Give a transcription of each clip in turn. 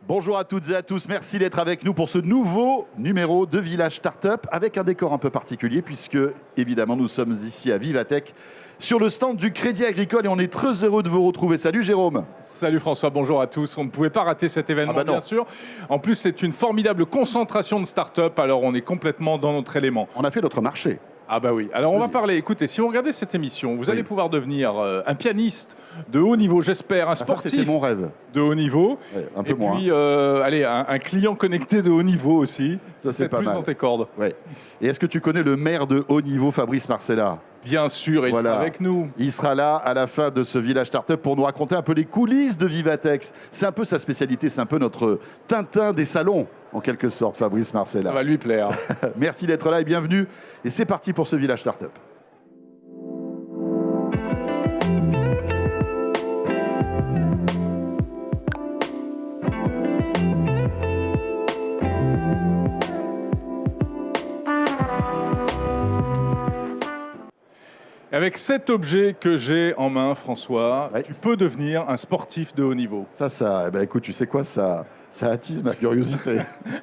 Bonjour à toutes et à tous, merci d'être avec nous pour ce nouveau numéro de Village Startup avec un décor un peu particulier puisque évidemment nous sommes ici à Vivatech sur le stand du Crédit Agricole et on est très heureux de vous retrouver. Salut Jérôme. Salut François, bonjour à tous. On ne pouvait pas rater cet événement bien sûr. En plus c'est une formidable concentration de start-up, alors on est complètement dans notre élément. On a fait notre marché. Ah bah oui, alors on va parler, écoutez, si vous regardez cette émission, vous allez pouvoir devenir un pianiste de haut niveau, j'espère, un sportif ça, c'était mon rêve. De haut niveau, Ouais, un peu et moins. puis allez, un client connecté de haut niveau aussi, Ça c'est pas plus mal. dans tes cordes. Ouais. Et est-ce que tu connais le maire de haut niveau, Fabrice Marcella? Bien sûr, il sera avec nous. Il sera là à la fin de ce Village Startup pour nous raconter un peu les coulisses de Vivatech. C'est un peu sa spécialité, c'est un peu notre Tintin des salons, en quelque sorte, Fabrice Marcella. Ça va lui plaire. Merci d'être là et bienvenue. Et c'est parti pour ce Village Startup. Avec cet objet que j'ai en main, François, tu peux devenir un sportif de haut niveau. Ça, eh ben écoute, tu sais quoi, ça attise ma curiosité.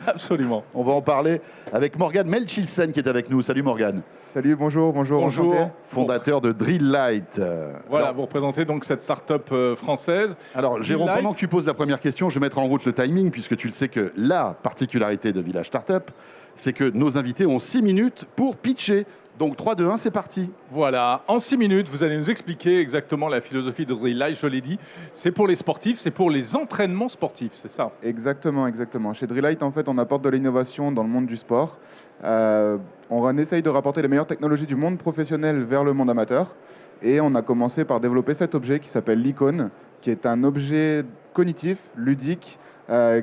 Absolument. On va en parler avec Morgane Melchilsen qui est avec nous. Salut Morgane. Salut, bonjour. Bonjour. Fondateur de Drilllight. Voilà, alors, vous représentez donc cette start-up française. Alors Jérôme, pendant que tu poses la première question, je vais mettre en route le timing puisque tu le sais que la particularité de Village Startup, c'est que nos invités ont 6 minutes pour pitcher. Donc 3, 2, 1, c'est parti. Voilà, en 6 minutes, vous allez nous expliquer exactement la philosophie de Drilllight. Je l'ai dit, c'est pour les sportifs, c'est pour les entraînements sportifs, c'est ça? Exactement. Chez Drilllight, en fait, on apporte de l'innovation dans le monde du sport. On essaye de rapporter les meilleures technologies du monde professionnel vers le monde amateur. Et on a commencé par développer cet objet qui s'appelle l'Icône, qui est un objet cognitif, ludique,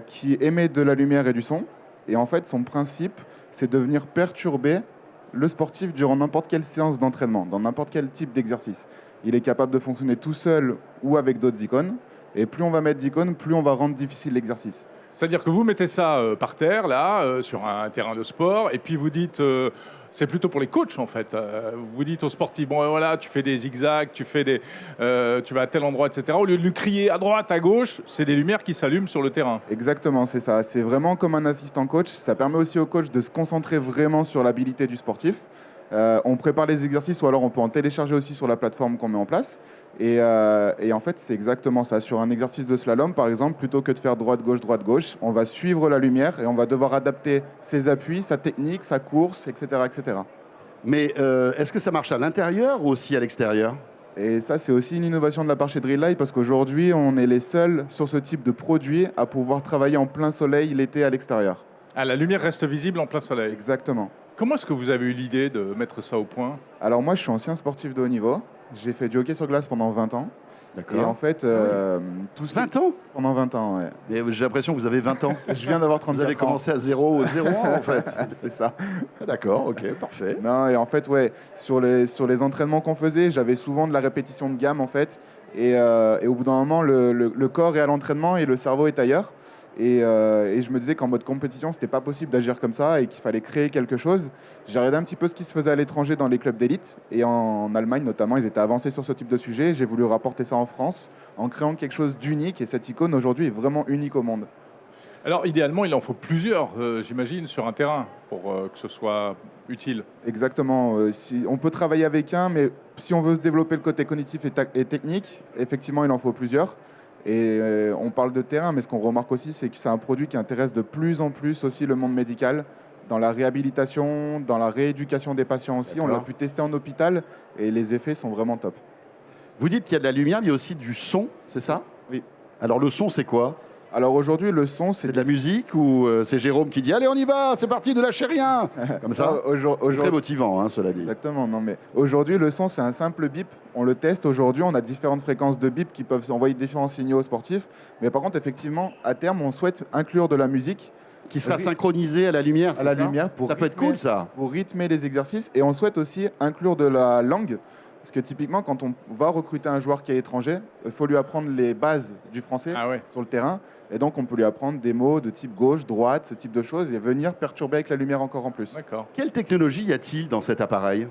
qui émet de la lumière et du son. Et en fait, son principe, c'est de venir perturber le sportif durant n'importe quelle séance d'entraînement, dans n'importe quel type d'exercice. Il est capable de fonctionner tout seul ou avec d'autres icônes. Et plus on va mettre d'icônes, plus on va rendre difficile l'exercice. C'est-à-dire que vous mettez ça par terre, là, sur un terrain de sport, et puis vous dites, c'est plutôt pour les coachs en fait. Vous dites aux sportifs, bon voilà, tu fais des zigzags, tu vas à tel endroit, etc. Au lieu de lui crier à droite, à gauche, c'est des lumières qui s'allument sur le terrain. Exactement, c'est ça. C'est vraiment comme un assistant coach. Ça permet aussi au coach de se concentrer vraiment sur l'habilité du sportif. On prépare les exercices ou alors on peut en télécharger aussi sur la plateforme qu'on met en place. Et en fait, c'est exactement ça. Sur un exercice de slalom, par exemple, plutôt que de faire droite-gauche, on va suivre la lumière et on va devoir adapter ses appuis, sa technique, sa course, etc. etc. Mais est-ce que ça marche à l'intérieur ou aussi à l'extérieur? Et ça, c'est aussi une innovation de la part chez Drilllight parce qu'aujourd'hui, on est les seuls sur ce type de produit à pouvoir travailler en plein soleil l'été à l'extérieur. Ah, la lumière reste visible en plein soleil. Exactement. Comment est-ce que vous avez eu l'idée de mettre ça au point? Alors moi, je suis ancien sportif de haut niveau. J'ai fait du hockey sur glace pendant 20 ans. D'accord. Et en fait, tout 20 ans? Pendant 20 ans, ouais. Mais j'ai l'impression que vous avez 20 ans. Je viens d'avoir 34 ans. Vous avez commencé à 0 ans en fait. C'est ça. D'accord, ok, parfait. Non, et en fait, ouais, sur les entraînements qu'on faisait, j'avais souvent de la répétition de gamme en fait. Et au bout d'un moment, le corps est à l'entraînement et le cerveau est ailleurs. Et je me disais qu'en mode compétition, c'était pas possible d'agir comme ça et qu'il fallait créer quelque chose. J'ai regardé un petit peu ce qui se faisait à l'étranger dans les clubs d'élite. Et en Allemagne, notamment, ils étaient avancés sur ce type de sujet. J'ai voulu rapporter ça en France en créant quelque chose d'unique. Et cette icône, aujourd'hui, est vraiment unique au monde. Alors, idéalement, il en faut plusieurs, j'imagine, sur un terrain pour que ce soit utile. Exactement. On peut travailler avec un, mais si on veut se développer le côté cognitif et technique, effectivement, il en faut plusieurs. Et on parle de terrain, mais ce qu'on remarque aussi, c'est que c'est un produit qui intéresse de plus en plus aussi le monde médical, dans la réhabilitation, dans la rééducation des patients aussi. On l'a pu tester en hôpital et les effets sont vraiment top. Vous dites qu'il y a de la lumière, mais il y a aussi du son, c'est ça? Oui. Alors le son, c'est quoi? Alors aujourd'hui, le son, c'est de la musique ou c'est Jérôme qui dit « Allez, on y va, c'est parti, ne lâchez rien !» Comme ça, très motivant, hein, cela dit. Exactement, non mais aujourd'hui, le son, c'est un simple bip. On le teste aujourd'hui, on a différentes fréquences de bip qui peuvent envoyer différents signaux aux sportifs. Mais par contre, effectivement, à terme, on souhaite inclure de la musique qui sera synchronisée à la lumière, c'est ça? À la lumière, ça peut être cool, ça. Pour rythmer les exercices. Et on souhaite aussi inclure de la langue. Parce que typiquement, quand on va recruter un joueur qui est étranger, il faut lui apprendre les bases du français sur le terrain. Et donc, on peut lui apprendre des mots de type gauche, droite, ce type de choses, et venir perturber avec la lumière encore en plus. D'accord. Quelle technologie y a-t-il dans cet appareil?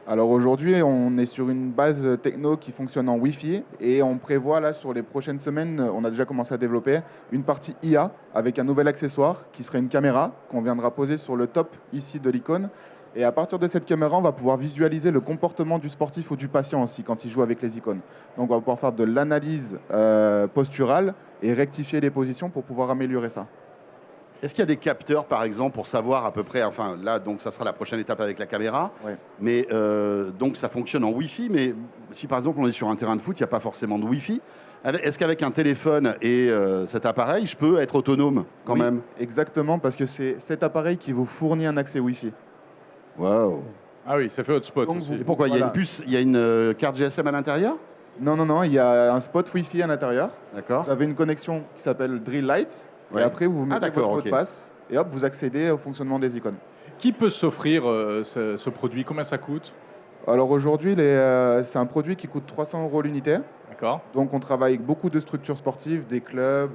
Alors aujourd'hui, on est sur une base techno qui fonctionne en Wi-Fi et on prévoit là sur les prochaines semaines, on a déjà commencé à développer une partie IA avec un nouvel accessoire qui serait une caméra qu'on viendra poser sur le top ici de l'icône. Et à partir de cette caméra, on va pouvoir visualiser le comportement du sportif ou du patient aussi quand il joue avec les icônes. Donc on va pouvoir faire de l'analyse posturale et rectifier les positions pour pouvoir améliorer ça. Est-ce qu'il y a des capteurs, par exemple, pour savoir à peu près, enfin là, donc ça sera la prochaine étape avec la caméra, Ouais. mais donc ça fonctionne en Wi-Fi, mais si par exemple on est sur un terrain de foot, il n'y a pas forcément de Wi-Fi, est-ce qu'avec un téléphone et cet appareil, je peux être autonome quand Oui, même? exactement, parce que c'est cet appareil qui vous fournit un accès Wi-Fi. Waouh! Ah oui, ça fait hotspot Donc, aussi. Et pourquoi? Il y a Voilà. une puce, il y a une carte GSM à l'intérieur? Non, il y a un spot Wi-Fi à l'intérieur. D'accord. Vous avez une connexion qui s'appelle Drill Light. Ouais. Et après, vous mettez d'accord, votre mot ok. de passe et hop, vous accédez au fonctionnement des icônes. Qui peut s'offrir ce produit? Combien ça coûte? Alors aujourd'hui, c'est un produit qui coûte 300 € l'unité. D'accord. Donc on travaille avec beaucoup de structures sportives, des clubs,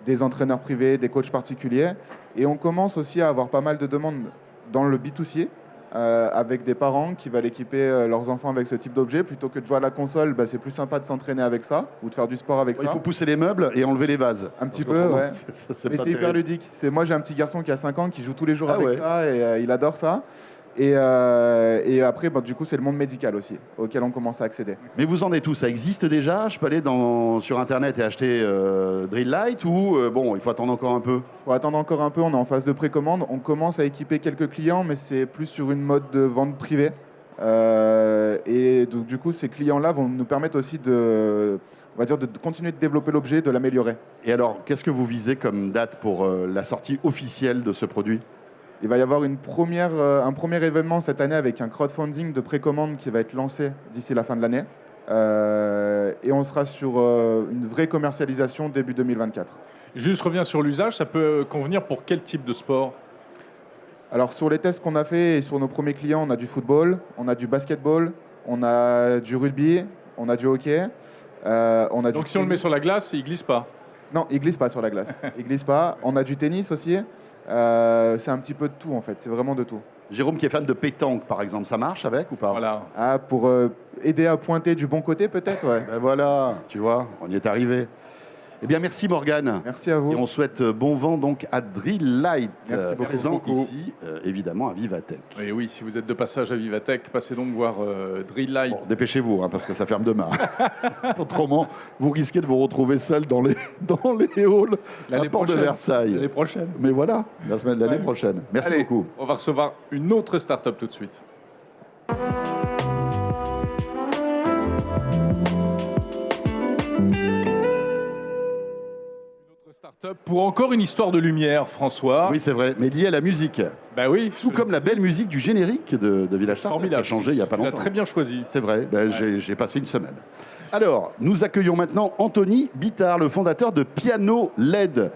des entraîneurs privés, des coachs particuliers. Et on commence aussi à avoir pas mal de demandes dans le B2C. Avec des parents qui veulent équiper leurs enfants avec ce type d'objet. Plutôt que de jouer à la console, c'est plus sympa de s'entraîner avec ça ou de faire du sport avec Il ça. faut pousser les meubles et enlever les vases. Un petit Parce peu, qu'autrement, ouais. c'est Mais pas c'est hyper terrible. ludique. Moi, j'ai un petit garçon qui a 5 ans qui joue tous les jours Ah avec ouais. ça et il adore ça. Et après, du coup, c'est le monde médical aussi auquel on commence à accéder. Mais vous en êtes où? Ça existe déjà? Je peux aller sur Internet et acheter Drill Light ou bon, il faut attendre encore un peu? Il faut attendre encore un peu. On est en phase de précommande. On commence à équiper quelques clients, mais c'est plus sur une mode de vente privée. Et donc, du coup, ces clients-là vont nous permettre aussi on va dire, de continuer de développer l'objet, de l'améliorer. Et alors, qu'est-ce que vous visez comme date pour la sortie officielle de ce produit? Il va y avoir un premier événement cette année avec un crowdfunding de précommande qui va être lancé d'ici la fin de l'année. Et on sera sur une vraie commercialisation début 2024. Juste reviens sur l'usage, ça peut convenir pour quel type de sport? Alors sur les tests qu'on a fait et sur nos premiers clients, on a du football, on a du basketball, on a du rugby, on a du hockey. On a Donc du si on le met tennis. sur la glace, il glisse pas. Non, il glisse pas sur la glace. Il glisse pas. On a du tennis aussi. C'est un petit peu de tout en fait. C'est vraiment de tout. Jérôme qui est fan de pétanque, par exemple, ça marche avec ou pas? Voilà. Ah, pour aider à pointer du bon côté peut-être, ouais. Ben voilà, tu vois, on y est arrivé. Eh bien, merci Morgane. Merci à vous. Et on souhaite bon vent donc à Drill Light, Merci beaucoup. présent Merci beaucoup. ici, évidemment, à Vivatech. Et oui, si vous êtes de passage à Vivatech, passez donc voir Drill Light. Bon, dépêchez-vous, hein, parce que ça ferme demain. Autrement, vous risquez de vous retrouver seul dans les halls à L'année Port de prochaine. Versailles. L'année prochaine. Mais voilà, l'année Ouais. prochaine. Merci Allez, beaucoup. On va recevoir une autre start-up tout de suite. Une autre start-up pour encore une histoire de lumière, François. Oui, c'est vrai, mais lié à la musique. Bah oui. Tout comme la belle musique du générique de Village Startup qui a Formidable. changé il n'y a pas Tu l'as longtemps. très bien choisi. C'est vrai, ben, j'ai passé une semaine. Alors, nous accueillons maintenant Anthony Bittard, le fondateur de Piano LED.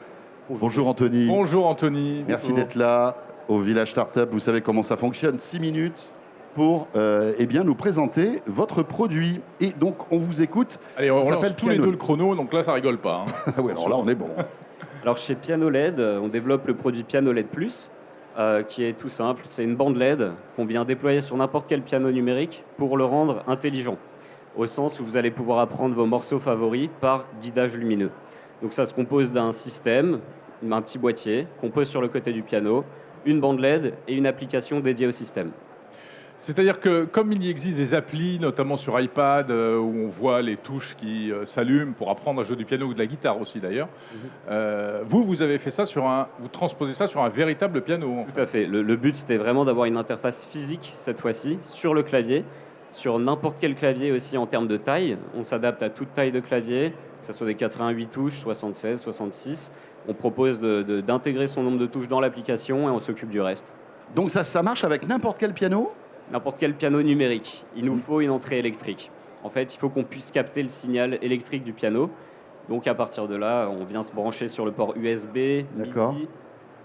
Bonjour Anthony. Bonjour Anthony. Merci Bonjour. d'être là au Village Startup. Vous savez comment ça fonctionne. 6 minutes pour eh bien, nous présenter votre produit. Et donc, on vous écoute. Allez, on Ça lance s'appelle tous les Piano. deux le chrono, donc là ça rigole pas. hein. Ah ouais, alors là, on est bon. Alors chez Piano LED, on développe le produit Piano LED Plus, qui est tout simple. C'est une bande LED qu'on vient déployer sur n'importe quel piano numérique pour le rendre intelligent, au sens où vous allez pouvoir apprendre vos morceaux favoris par guidage lumineux. Donc ça se compose d'un système, un petit boîtier qu'on pose sur le côté du piano, une bande LED et une application dédiée au système. C'est-à-dire que comme il y existe des applis, notamment sur iPad, où on voit les touches qui s'allument pour apprendre à jouer du piano ou de la guitare aussi d'ailleurs, vous avez fait ça vous transposez ça sur un véritable piano. En fait. Tout à fait. Le but, c'était vraiment d'avoir une interface physique, cette fois-ci, sur le clavier, sur n'importe quel clavier aussi en termes de taille. On s'adapte à toute taille de clavier, que ce soit des 88 touches, 76, 66. On propose d'intégrer son nombre de touches dans l'application et on s'occupe du reste. Donc ça marche avec n'importe quel piano? N'importe quel piano numérique. Il nous faut une entrée électrique. En fait, il faut qu'on puisse capter le signal électrique du piano. Donc à partir de là, on vient se brancher sur le port USB, D'accord. MIDI,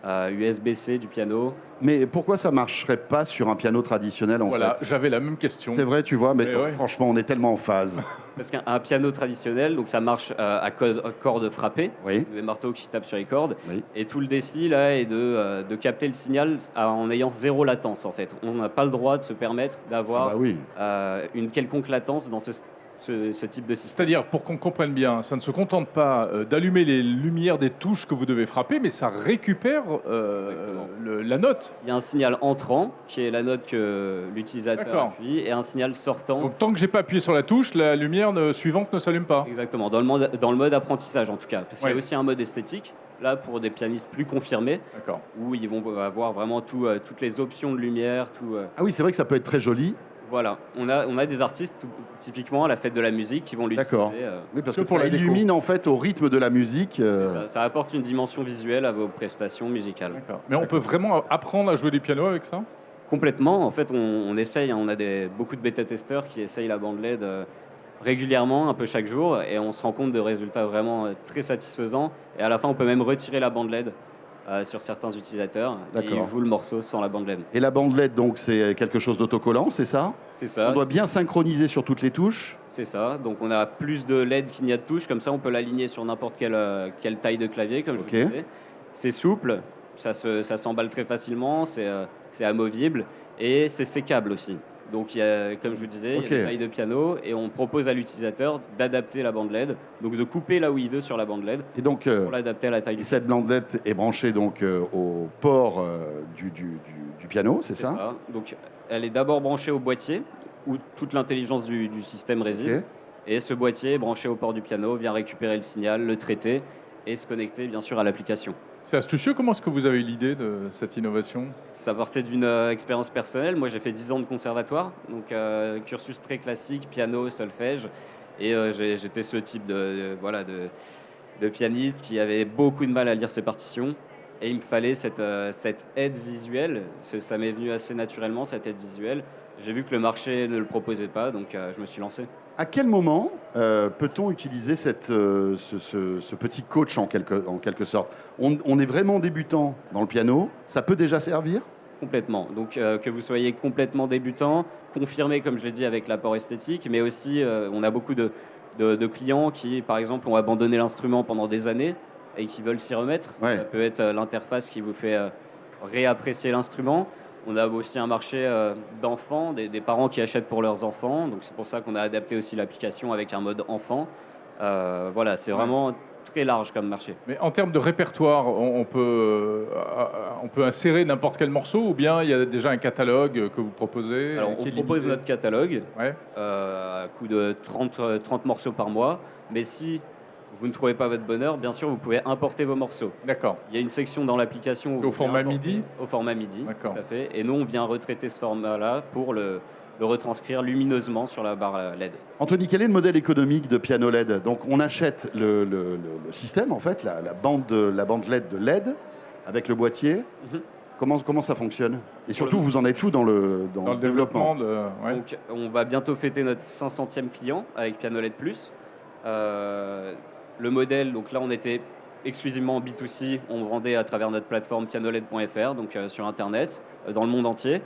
USB-C du piano. Mais pourquoi ça marcherait pas sur un piano traditionnel en Voilà, fait? j'avais la même question. C'est vrai, tu vois, mais Mais ouais. franchement, on est tellement en phase. Parce qu'un piano traditionnel, donc ça marche à cordes frappées, Oui, des marteaux qui tapent sur les cordes. oui. Et tout le défi là est de capter le signal en ayant zéro latence en fait. On n'a pas le droit de se permettre Ah d'avoir bah oui. une quelconque latence dans ce type de système. C'est-à-dire, pour qu'on comprenne bien, ça ne se contente pas d'allumer les lumières des touches que vous devez frapper, mais ça récupère Exactement. la note. Il y a un signal entrant qui est la note que l'utilisateur D'accord. appuie et un signal sortant. Donc tant que j'ai pas appuyé sur la touche, la lumière suivante ne s'allume pas. Exactement, dans le mode apprentissage en tout cas. Parce qu'il y Ouais. a aussi un mode esthétique, là pour des pianistes plus confirmés, D'accord. où ils vont avoir vraiment toutes les options de lumière, Ah oui, c'est vrai que ça peut être très joli. voilà. On a des artistes, typiquement à la fête de la musique, qui vont l'utiliser. D'accord. Oui, parce Que que pour ça la déco. illumine en fait au rythme de la musique. Ça apporte une dimension visuelle à vos prestations musicales. D'accord. Mais on peut vraiment apprendre à jouer du piano avec ça? Complètement. En fait, on essaye, hein, on a beaucoup de bêta-testeurs qui essayent la bande LED régulièrement, un peu chaque jour, et on se rend compte de résultats vraiment très satisfaisants. Et à la fin, on peut même retirer la bande LED sur certains utilisateurs. Et D'accord. ils jouent le morceau sans la bande LED. Et la bande LED, donc, c'est quelque chose d'autocollant, c'est ça? C'est ça. On doit bien synchroniser sur toutes les touches. C'est ça. Donc on a plus de LED qu'il n'y a de touches. Comme ça, on peut l'aligner sur n'importe quelle taille de clavier, comme je Ok. vous disais. C'est souple, ça s'emballe très facilement, c'est amovible et c'est sécable aussi. Donc, il y a, comme je vous disais, Ok. il y a des tailles de piano et on propose à l'utilisateur d'adapter la bande LED, donc de couper là où il veut sur la bande LED Et donc, pour l'adapter à la taille et du cette bande LED est branchée donc au port du piano, c'est C'est ça? ça. Donc, elle est d'abord branchée au boîtier où toute l'intelligence du système réside. Ok. Et ce boîtier, branché au port du piano, vient récupérer le signal, le traiter et se connecter bien sûr à l'application. C'est astucieux. Comment est-ce que vous avez eu l'idée de cette innovation? Ça partait d'une expérience personnelle. Moi, j'ai fait 10 ans de conservatoire, donc cursus très classique, piano, solfège. Et j'étais ce type de pianiste qui avait beaucoup de mal à lire ses partitions. Et il me fallait cette aide visuelle. Ça m'est venu assez naturellement, cette aide visuelle. J'ai vu que le marché ne le proposait pas, donc je me suis lancé. À quel moment peut-on utiliser ce petit coach en quelque sorte? On est vraiment débutant dans le piano, ça peut déjà servir? Complètement. Donc que vous soyez complètement débutant, confirmé comme je l'ai dit avec l'apport esthétique, mais aussi on a beaucoup de clients qui par exemple ont abandonné l'instrument pendant des années et qui veulent s'y remettre. Ouais. Ça peut être l'interface qui vous fait réapprécier l'instrument. On a aussi un marché d'enfants, des parents qui achètent pour leurs enfants. Donc c'est pour ça qu'on a adapté aussi l'application avec un mode enfant. Voilà, c'est vraiment très large comme marché. Mais en termes de répertoire, on peut insérer n'importe quel morceau ou bien il y a déjà un catalogue que vous proposez? Alors, qui on est propose limité? notre catalogue Ouais. à coût de 30 morceaux par mois. Mais si vous ne trouvez pas votre bonheur, bien sûr, vous pouvez importer vos morceaux. D'accord. Il y a une section dans l'application. où C'est au vous pouvez format importer- MIDI? Au format MIDI, D'accord. tout à fait. Et nous, on vient retraiter ce format-là pour le retranscrire lumineusement sur la barre LED. Anthony, quel est le modèle économique de piano LED? Donc on achète le système, en fait, la bande LED de LED avec le boîtier. Mhm. Comment ça fonctionne? Et surtout, le- vous en êtes où dans le Dans le développement ouais. Donc, on va bientôt fêter notre 500e client avec Piano LED Plus. Le modèle, donc là, on était exclusivement en B2C. On vendait à travers notre plateforme pianoled.fr, donc sur Internet, dans le monde entier.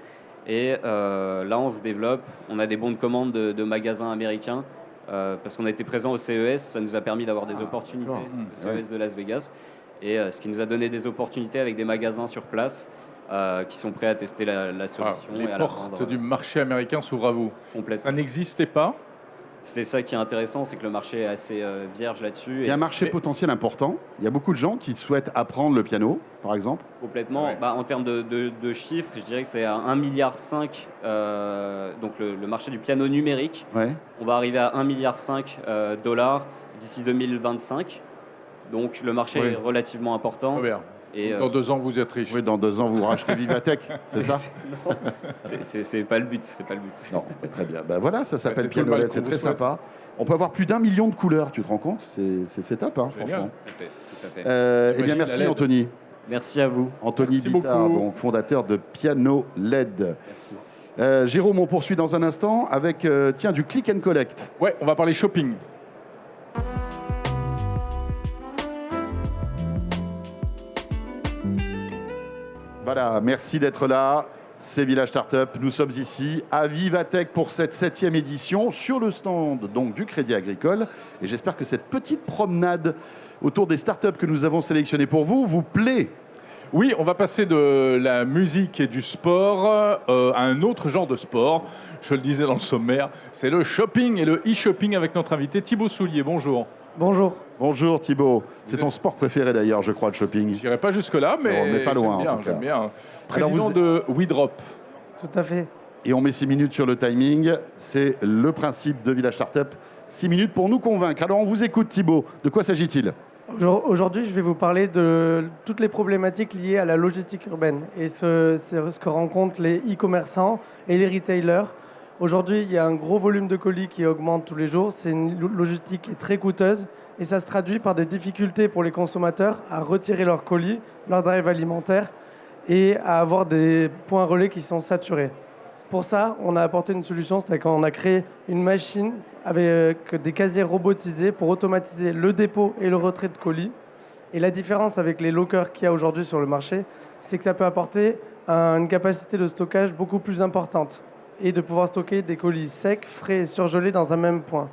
Et là, on se développe. On a des bons de commande de magasins américains parce qu'on a été présent au CES. Ça nous a permis d'avoir des opportunités, d'accord. le CES de Las Vegas. Et ce qui nous a donné des opportunités avec des magasins sur place qui sont prêts à tester la solution. Les et à la portes vendre du marché américain s'ouvrent à vous. complètement. Ça n'existait pas. C'est ça qui est intéressant, c'est que le marché est assez vierge là-dessus. Il y a un marché Mais- potentiel important. Il y a beaucoup de gens qui souhaitent apprendre le piano, par exemple. Complètement. Ouais. En termes de chiffres, je dirais que c'est à 1,5 milliard, donc le marché du piano numérique. Ouais. On va arriver à 1,5 milliard dollars d'ici 2025. Donc le marché Oui. est relativement important. Robert, Et, dans 2 ans, vous êtes riche. Oui, dans 2 ans, vous rachetez Vivatech, c'est ça? non, c'est pas le but. C'est pas le but. Non, très bien. Ben voilà, ça s'appelle c'est tout le piano mal LED, qu'on c'est vous très souhaite. sympa. On peut avoir plus d'1 million de couleurs, tu te rends compte? C'est top, hein, Génial. franchement. Tout à fait, tout à fait. Eh bien, J'imagine merci la LED. Anthony. Merci à vous. Anthony Merci Bittard, beaucoup. donc fondateur de Piano LED. Merci. Jérôme, on poursuit dans un instant avec tiens, du click and collect. Ouais, on va parler shopping. Voilà, merci d'être là. c'est Village Startup. Nous sommes ici à Vivatech pour cette 7e édition sur le stand donc, du Crédit Agricole. Et j'espère que cette petite promenade autour des startups que nous avons sélectionnées pour vous vous plaît. Oui, on va passer de la musique et du sport à un autre genre de sport. Je le disais dans le sommaire, c'est le shopping et le e-shopping avec notre invité Thibaut Soulier. Bonjour. Bonjour. Bonjour Thibaut. C'est ton sport préféré d'ailleurs, je crois, le shopping. Je n'irai pas jusque-là, mais On n'est pas loin, j'aime bien, en tout cas. j'aime bien. Alors, Président de WeDrop. Tout à fait. Et on met 6 minutes sur le timing. C'est le principe de Village Startup. 6 minutes pour nous convaincre. Alors on vous écoute Thibaut. De quoi s'agit-il ? Aujourd'hui, je vais vous parler de toutes les problématiques liées à la logistique urbaine et c'est ce que rencontrent les e-commerçants et les retailers. Aujourd'hui, il y a un gros volume de colis qui augmente tous les jours. C'est une logistique qui est très coûteuse et ça se traduit par des difficultés pour les consommateurs à retirer leurs colis, leur drive alimentaire et à avoir des points relais qui sont saturés. Pour ça, on a apporté une solution, c'est-à-dire qu'on a créé une machine avec des casiers robotisés pour automatiser le dépôt et le retrait de colis. Et la différence avec les lockers qu'il y a aujourd'hui sur le marché, c'est que ça peut apporter une capacité de stockage beaucoup plus importante et de pouvoir stocker des colis secs, frais et surgelés dans un même point.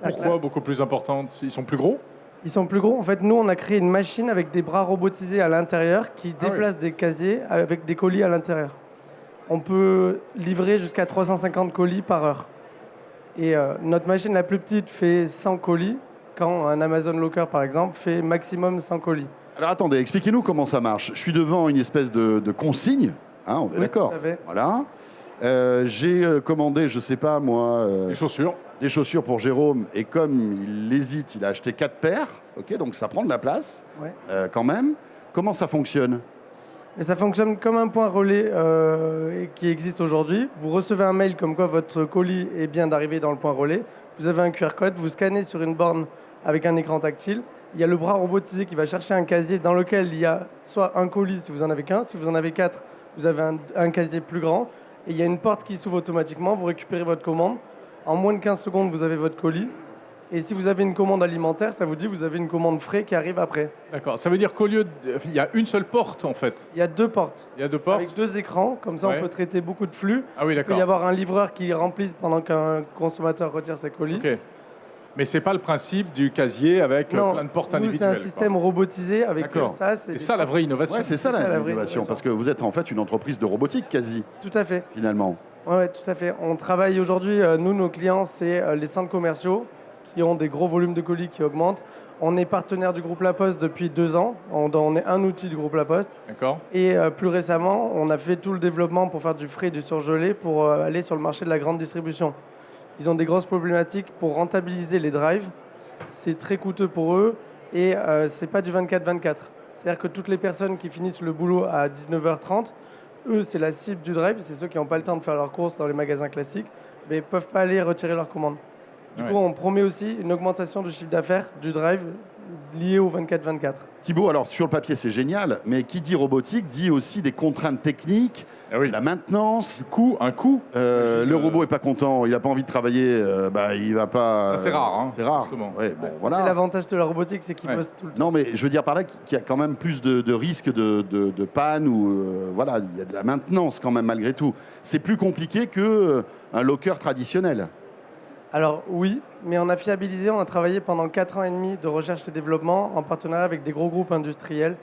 Pourquoi beaucoup plus importante? Ils sont plus gros? Ils sont plus gros. En fait, nous, on a créé une machine avec des bras robotisés à l'intérieur qui déplacent des casiers avec des colis à l'intérieur. On peut livrer jusqu'à 350 colis par heure. Et notre machine la plus petite fait 100 colis, quand un Amazon Locker, par exemple, fait maximum 100 colis. Alors attendez, expliquez-nous comment ça marche. Je suis devant une espèce de consigne, hein, on est Oui, d'accord. tout à fait. Voilà. J'ai commandé, je sais pas moi, Les chaussures. des chaussures pour Jérôme et comme il hésite, il a acheté 4 paires. Ok, donc ça prend de la place Ouais. quand même. Comment ça fonctionne ? Et ça fonctionne comme un point relais qui existe aujourd'hui. Vous recevez un mail comme quoi votre colis est bien d'arriver dans le point relais. Vous avez un QR code, vous scannez sur une borne avec un écran tactile. Il y a le bras robotisé qui va chercher un casier dans lequel il y a soit un colis si vous en avez qu'un, si vous en avez 4, vous avez un casier plus grand. Et il y a une porte qui s'ouvre automatiquement, vous récupérez votre commande. En moins de 15 secondes, vous avez votre colis. Et si vous avez une commande alimentaire, ça vous dit que vous avez une commande frais qui arrive après. D'accord. Ça veut dire qu'au lieu il y a une seule porte en fait. Il y a 2 portes. Il y a 2 portes. Avec 2 écrans, comme ça Ouais. on peut traiter beaucoup de flux. Ah oui, Il peut d'accord. y avoir un livreur qui remplisse pendant qu'un consommateur retire ses colis. Ok. Mais c'est pas le principe du casier avec plein de portes nous, c'est individuelles. un système robotisé avec D'accord. ça. C'est ça la vraie innovation. Ouais, c'est ça C'est ça, la la vraie innovation, innovation. parce que vous êtes en fait une entreprise de robotique quasi, Tout à fait. finalement. Ouais, tout à fait. On travaille aujourd'hui, nous, nos clients, c'est les centres commerciaux qui ont des gros volumes de colis qui augmentent. On est partenaire du groupe La Poste depuis 2 ans. On est un outil du groupe La Poste. D'accord. Et plus récemment, on a fait tout le développement pour faire du frais et du surgelé pour aller sur le marché de la grande distribution. Ils ont des grosses problématiques pour rentabiliser les drives. C'est très coûteux pour eux et c'est pas du 24-24. C'est-à-dire que toutes les personnes qui finissent le boulot à 19h30, eux, c'est la cible du drive. C'est ceux qui n'ont pas le temps de faire leurs courses dans les magasins classiques, mais ne peuvent pas aller retirer leurs commandes. Du Ouais. coup, on promet aussi une augmentation du chiffre d'affaires du drive lié au 24-24. Thibaut, alors sur le papier c'est génial, mais qui dit robotique dit aussi des contraintes techniques, Ah oui. la maintenance. Un coût. Le robot est pas content, il n'a pas envie de travailler, il va pas. Ça, c'est rare, hein, c'est rare. justement. Ouais, bon, C'est voilà. l'avantage de la robotique, c'est qu'ils Ouais. bossent tout le temps. Non, mais je veux dire par là qu'il y a quand même plus de risques de panne ou voilà, il y a de la maintenance quand même malgré tout. C'est plus compliqué que un locker traditionnel. Alors oui, mais on a fiabilisé, on a travaillé pendant 4 ans et demi de recherche et développement en partenariat avec des gros groupes industriels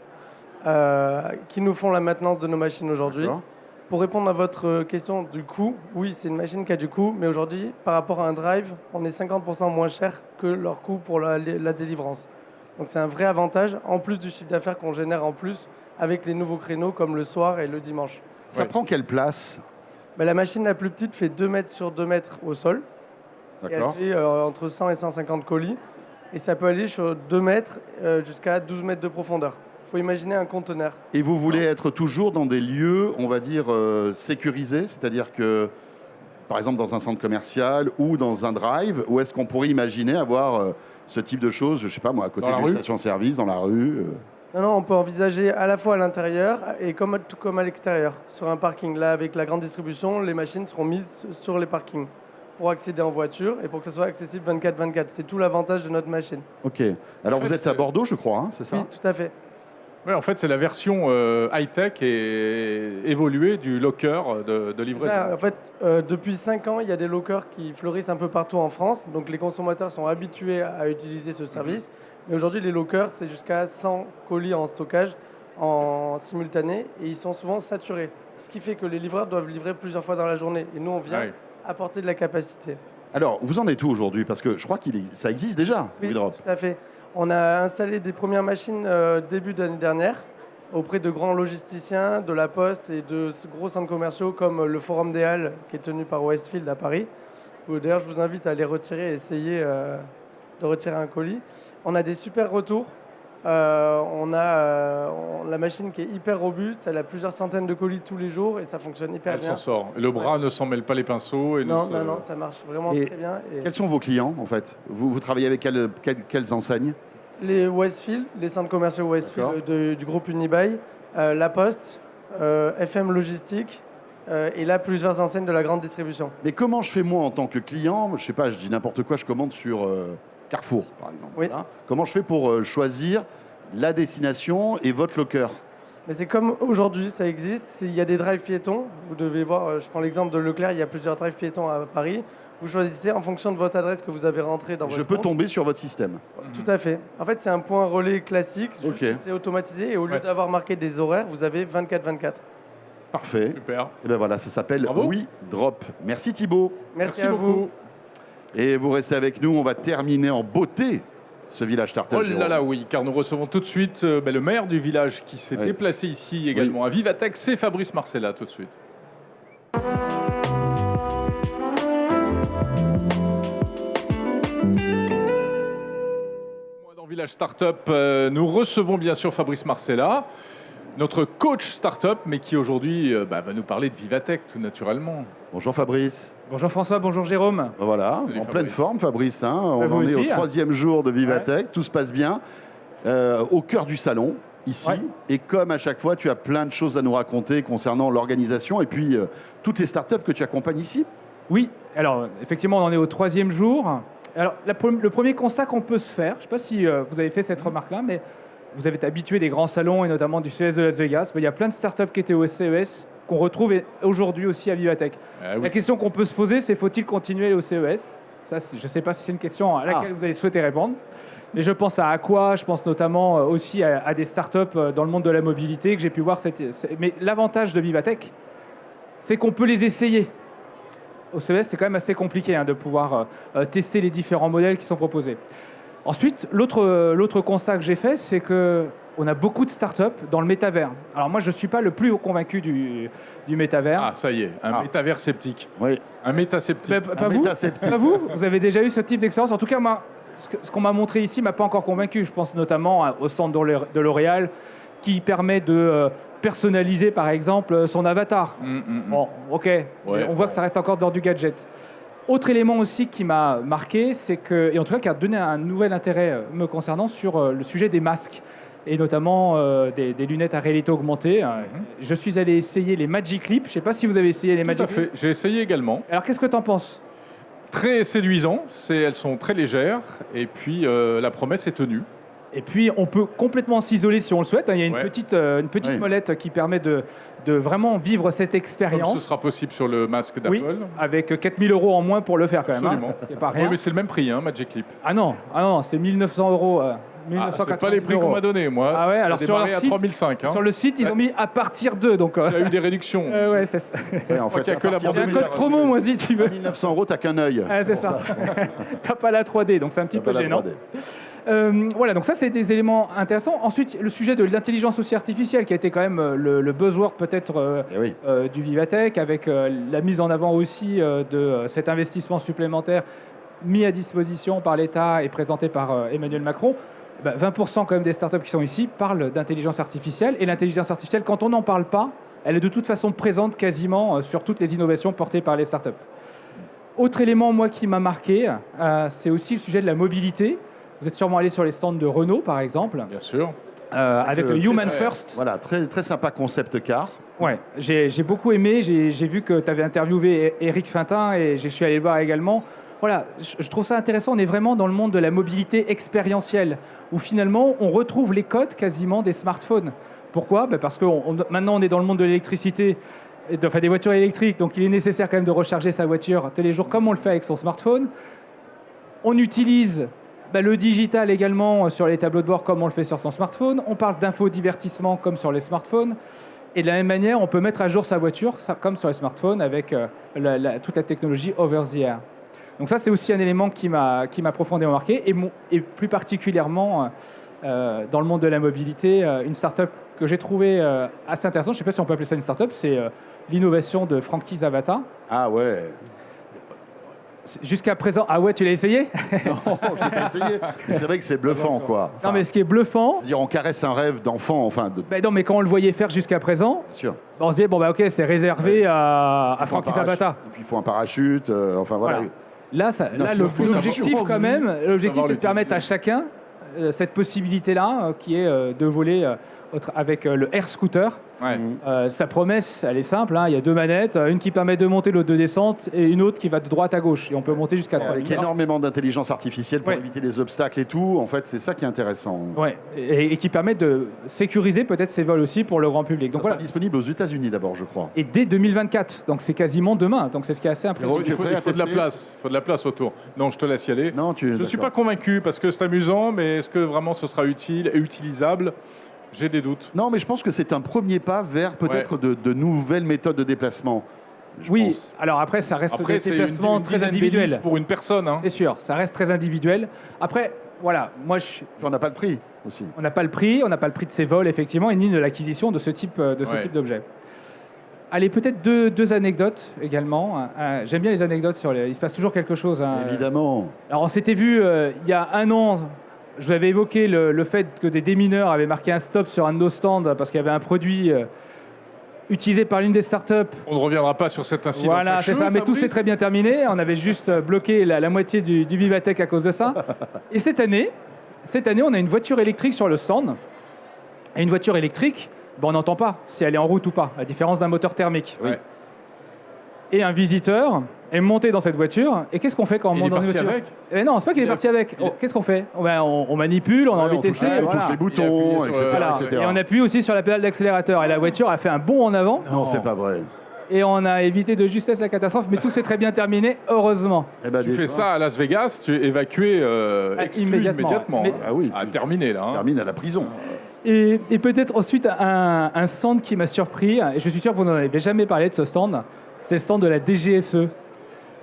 qui nous font la maintenance de nos machines aujourd'hui. D'accord. Pour répondre à votre question du coût, oui, c'est une machine qui a du coût, mais aujourd'hui, par rapport à un drive, on est 50% moins cher que leur coût pour la délivrance. Donc c'est un vrai avantage, en plus du chiffre d'affaires qu'on génère en plus avec les nouveaux créneaux comme le soir et le dimanche. Ça Ouais. prend quelle place? Ben, la machine la plus petite fait 2 mètres sur 2 mètres au sol. Et elle D'accord. fait entre 100 et 150 colis. Et ça peut aller sur 2 mètres jusqu'à 12 mètres de profondeur. Il faut imaginer un conteneur. Et vous voulez être toujours dans des lieux, on va dire, sécurisés, c'est-à-dire que, par exemple, dans un centre commercial ou dans un drive, où est-ce qu'on pourrait imaginer avoir ce type de choses, je sais pas moi, à côté Dans la d'une rue station-service, dans la rue Non, non, on peut envisager à la fois à l'intérieur et tout comme à l'extérieur. Sur un parking, là, avec la grande distribution, les machines seront mises sur les parkings pour accéder en voiture et pour que ce soit accessible 24-24. C'est tout l'avantage de notre machine. Ok. Alors En fait, vous êtes à c'est- Bordeaux, je crois, hein, c'est ça? Oui, tout à fait. Ouais, en fait, c'est la version high-tech et évoluée du locker de livraison. Ça, en fait, depuis 5 ans, il y a des lockers qui fleurissent un peu partout en France. Donc les consommateurs sont habitués à utiliser ce service. Mais aujourd'hui, les lockers, c'est jusqu'à 100 colis en stockage en simultané et ils sont souvent saturés. Ce qui fait que les livreurs doivent livrer plusieurs fois dans la journée. Et nous, on vient apporter de la capacité. Alors, vous en êtes où aujourd'hui? Parce que je crois que ça existe déjà, Oui, WeDrop. tout à fait. On a installé des premières machines début d'année dernière auprès de grands logisticiens, de la Poste et de gros centres commerciaux comme le Forum des Halles qui est tenu par Westfield à Paris. D'ailleurs, je vous invite à les retirer et essayer de retirer un colis. On a des super retours. On a la machine qui est hyper robuste. Elle a plusieurs centaines de colis tous les jours et ça fonctionne hyper Elle bien. s'en sort. Le bras ne s'en mêle pas les pinceaux. Et Non, ça marche vraiment Et très bien. Et quels sont vos clients, en fait? Vous travaillez avec quelles enseignes? les Westfield, les centres commerciaux Westfield du groupe Unibail, la Poste, FM Logistique et là plusieurs enseignes de la grande distribution. Mais comment je fais moi en tant que client? Je sais pas, je dis n'importe quoi, je commande sur Carrefour, par exemple. Oui. Voilà. Comment je fais pour choisir la destination et votre locker? Mais c'est comme aujourd'hui, ça existe. Il y a des drives piétons. Vous devez voir, je prends l'exemple de Leclerc, il y a plusieurs drives piétons à Paris. Vous choisissez en fonction de votre adresse que vous avez rentrée dans votre Je peux compte. tomber sur votre système. Tout à fait. En fait, c'est un point relais classique. Ok. C'est automatisé et au lieu Ouais. d'avoir marqué des horaires, vous avez 24-24. Parfait. Super. Et ben voilà, ça s'appelle Bravo. WeDrop. Merci Thibaut. Merci, Merci à beaucoup. vous. Et vous restez avec nous, on va terminer en beauté ce village startup. Oh Jérôme. là là, oui, car nous recevons tout de suite le maire du village qui s'est Oui. déplacé ici également à Vivatech, c'est Fabrice Marcella tout de suite. Dans Village Startup, nous recevons bien sûr Fabrice Marcella, notre coach startup, mais qui aujourd'hui va nous parler de Vivatech tout naturellement. Bonjour Fabrice. Bonjour François, bonjour Jérôme. Ben voilà, Salut en Fabrice. pleine forme Fabrice. Hein. On vous en est aussi, au hein. 3e jour de Vivatech, tout se passe bien. Au cœur du salon, ici. Ouais. Et comme à chaque fois, tu as plein de choses à nous raconter concernant l'organisation et puis toutes les startups que tu accompagnes ici. Oui, alors effectivement, on en est au 3e jour. Alors, le premier constat qu'on peut se faire, je ne sais pas si vous avez fait cette remarque-là, mais vous avez été habitué des grands salons et notamment du CES de Las Vegas. Il y a plein de startups qui étaient au CES qu'on retrouve aujourd'hui aussi à Vivatech. Ah oui. La question qu'on peut se poser, c'est faut-il continuer au CES? Ça, je ne sais pas si c'est une question à laquelle vous avez souhaité répondre. Mais je pense à Aqua, je pense notamment aussi à des startups dans le monde de la mobilité que j'ai pu voir. Mais l'avantage de Vivatech, c'est qu'on peut les essayer. Au CES, c'est quand même assez compliqué de pouvoir tester les différents modèles qui sont proposés. Ensuite, l'autre constat que j'ai fait, c'est qu'on a beaucoup de startups dans le métavers. Alors moi, je ne suis pas le plus convaincu du métavers. Ah, ça y est, un métavers sceptique. Oui. Un métasceptique. Mais pas Un vous, métasceptique. pas vous. Vous avez déjà eu ce type d'expérience. En tout cas, moi, ce qu'on m'a montré ici ne m'a pas encore convaincu. Je pense notamment au stand de L'Oréal qui permet de personnaliser, par exemple, son avatar. Bon, ok, mais on voit que ça reste encore dans du gadget. Autre élément aussi qui m'a marqué, c'est que, et en tout cas qui a donné un nouvel intérêt me concernant sur le sujet des masques, et notamment des lunettes à réalité augmentée. Je suis allé essayer les Magic Leap. Je ne sais pas si vous avez essayé les Tout à Magic fait, Leap. j'ai essayé également. Alors qu'est-ce que tu en penses? Très séduisant, elles sont très légères et puis la promesse est tenue. Et puis, on peut complètement s'isoler si on le souhaite. Il y a une Ouais. petite Oui. molette qui permet de vraiment vivre cette Comme expérience. ce sera possible sur le masque d'Apple. Oui, avec 4 000 € en moins pour le faire quand même. Absolument. C'est pas Oui, rien. mais c'est le même prix, Magic Clip. Ah non, c'est 1 900 €. Ah, c'est pas les prix qu'on m'a donné, moi. Ah ouais, alors ça sur leur démarrait à site- 3005. Sur le site, ils ont mis à partir d'eux. Donc, Il y a eu des réductions. ouais, c'est ça. Ouais, en crois fait, qu'il y a que la à partir J'ai un de bande code promo, moi, si tu veux. 1900 €, t'as qu'un œil. Ouais, c'est ça. T'as pas la 3D, donc c'est un petit T'as peu pas la gênant. 3D. Voilà, donc ça, c'est des éléments intéressants. Ensuite, le sujet de l'intelligence aussi artificielle, qui a été quand même le buzzword peut-être Eh oui. du Vivatech, avec la mise en avant aussi de cet investissement supplémentaire mis à disposition par l'État et présenté par Emmanuel Macron. 20% quand même des startups qui sont ici parlent d'intelligence artificielle. Et l'intelligence artificielle, quand on n'en parle pas, elle est de toute façon présente quasiment sur toutes les innovations portées par les startups. Autre élément, moi, qui m'a marqué, c'est aussi le sujet de la mobilité. Vous êtes sûrement allé sur les stands de Renault, par exemple, Bien sûr. avec le très Human sympa. First. Voilà, très, très sympa concept car. Ouais, j'ai beaucoup aimé. J'ai vu que tu avais interviewé Éric Fintin et je suis allé le voir également. voilà, je trouve ça intéressant. On est vraiment dans le monde de la mobilité expérientielle, où finalement, on retrouve les codes quasiment des smartphones. Pourquoi ? Parce que maintenant, on est dans le monde de l'électricité, enfin des voitures électriques, donc il est nécessaire quand même de recharger sa voiture tous les jours, comme on le fait avec son smartphone. On utilise le digital également sur les tableaux de bord, comme on le fait sur son smartphone. On parle d'infodivertissement, comme sur les smartphones. Et de la même manière, on peut mettre à jour sa voiture, comme sur les smartphones, avec toute la technologie over the air. Donc ça, c'est aussi un élément qui m'a profondément marqué. Et plus particulièrement, dans le monde de la mobilité, une start-up que j'ai trouvée assez intéressante, je ne sais pas si on peut appeler ça une start-up, c'est l'innovation de Frankie Zavata. Ah ouais. Jusqu'à présent... Ah ouais, tu l'as essayé ? Non, je l'ai pas essayé. Mais c'est vrai que c'est bluffant, quoi. Non, mais ce qui est bluffant... Je veux dire, on caresse un rêve d'enfant, enfin... Non, mais quand on le voyait faire jusqu'à présent, Bien sûr. on se disait, ok, c'est réservé à Frankie Zavata. Et puis il faut un parachute, enfin voilà. Là, l'objectif quand même, l'objectif c'est de permettre à l'utiliser. chacun cette possibilité-là, qui est de voler avec le Air Scooter. Ouais. Sa promesse, elle est simple, il y a 2 manettes, une qui permet de monter, l'autre de descente, et une autre qui va de droite à gauche. Et on peut monter jusqu'à 3 Avec énormément d'intelligence artificielle pour éviter les obstacles et tout. En fait, c'est ça qui est intéressant. Ouais, et qui permet de sécuriser peut-être ces vols aussi pour le grand public. Donc Ça sera disponible aux États-Unis d'abord, je crois. Et dès 2024, donc c'est quasiment demain. Donc c'est ce qui est assez impressionnant. Tu es prêt à Il faut de la tester place. Il faut de la place autour. Non, je te laisse y aller. Non, Je ne suis pas convaincu parce que c'est amusant, mais est-ce que vraiment ce sera utile et utilisable ? J'ai des doutes. Non, mais je pense que c'est un premier pas vers peut-être de nouvelles méthodes de déplacement. Je pense. Alors après, ça reste Après, des c'est déplacements une très dizaine individuels. d'hélices pour une personne. Hein. C'est sûr, ça reste très individuel. Après, voilà, Puis on n'a pas le prix aussi. on n'a pas le prix de ces vols, effectivement, et ni de l'acquisition de ce type d'objet. Allez, peut-être deux anecdotes également. J'aime bien les anecdotes il se passe toujours quelque chose. Évidemment. Alors, on s'était vu il y a 1 an. Je vous avais évoqué le fait que des démineurs avaient marqué un stop sur un de nos stands parce qu'il y avait un produit utilisé par l'une des startups. On ne reviendra pas sur cet incident. Voilà, fâcheux, c'est ça. Mais tout Fabrice. s'est très bien terminé. On avait juste bloqué la moitié du Vivatech à cause de ça. Et cette année, on a une voiture électrique sur le stand. Et une voiture électrique, on n'entend pas si elle est en route ou pas, à différence d'un moteur thermique. Oui. Et un visiteur est monté dans cette voiture. Et qu'est-ce qu'on fait quand on Il monte est dans une parti voiture avec ? Non, c'est pas qu'il est parti avec. Qu'est-ce qu'on fait ? On manipule, on a envie de tester. on voilà. touche les Il boutons, a appuyé etc. sur le- Voilà. etc. Et on appuie aussi sur la pédale d'accélérateur. Et la voiture a fait un bond en avant. Non, c'est pas vrai. Et on a évité de justesse la catastrophe. Mais tout s'est très bien terminé, heureusement. Eh ben, Tu fais ça à Las Vegas, tu es évacué exclu immédiatement. Mais- Ah oui, tu Terminé là. Hein. termines à la prison. Et peut-être ensuite un stand qui m'a surpris. Et je suis sûr que vous n'en avez jamais parlé de ce stand. C'est le stand de la DGSE.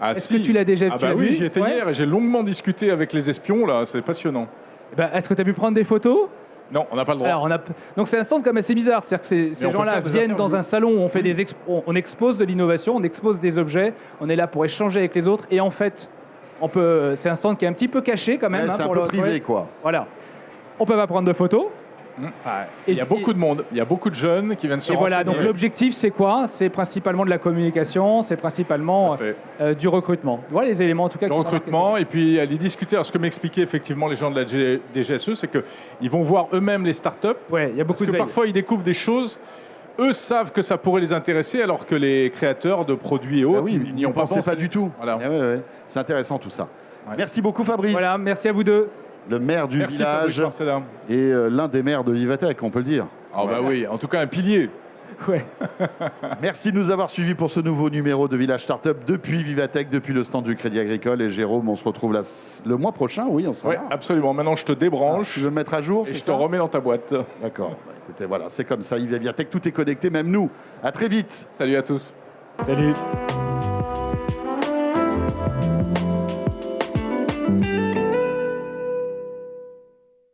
Ah, Est-ce que tu l'as déjà tu l'as vu ? Oui, j'y étais Ouais. hier et j'ai longuement discuté avec les espions là, c'est passionnant. Est-ce que tu as pu prendre des photos ? Non, on n'a pas le droit. Alors, donc c'est un stand comme assez bizarre. C'est-à-dire que ces on peut gens-là faire des viennent dans interviews. un salon où on fait on expose de l'innovation, on expose des objets, on est là pour échanger avec les autres. Et en fait, c'est un stand qui est un petit peu caché quand même. Ouais, c'est un pour peu le privé, quoi. Voilà. On peut pas prendre de photos. Il y a beaucoup de monde, il y a beaucoup de jeunes qui viennent se Et voilà, renseigner. donc l'objectif c'est quoi ? C'est principalement de la communication, c'est principalement Parfait. du recrutement. Voilà les éléments en tout cas. Le qui m'ont marqué. recrutement et puis aller discuter. Alors, ce que m'expliquaient effectivement les gens de la DGSE, c'est qu'ils vont voir eux-mêmes les startups. Ouais, il y a beaucoup Parce que de veille. parfois ils découvrent des choses, eux savent que ça pourrait les intéresser, alors que les créateurs de produits et autres Ah oui, n'y n'y ont pas pensez pensé. pas du tout. Voilà. Eh ouais. C'est intéressant tout ça. Ouais. Merci beaucoup Fabrice, Voilà, merci à vous deux. le maire du Merci Fabrice village Marcellin. et l'un des maires de Vivatech, on peut le dire. Ah bah oui, en tout cas un pilier. Ouais. Merci de nous avoir suivis pour ce nouveau numéro de Village Startup depuis Vivatech, depuis le stand du Crédit Agricole. Et Jérôme, on se retrouve le mois prochain, oui, on sera Oui, là. absolument. Maintenant je te débranche Tu veux me mettre à jour, et c'est je te ça remets dans ta boîte. D'accord. Écoutez, voilà, c'est comme ça. Vivatech, tout est connecté, même nous. À très vite. Salut à tous. Salut.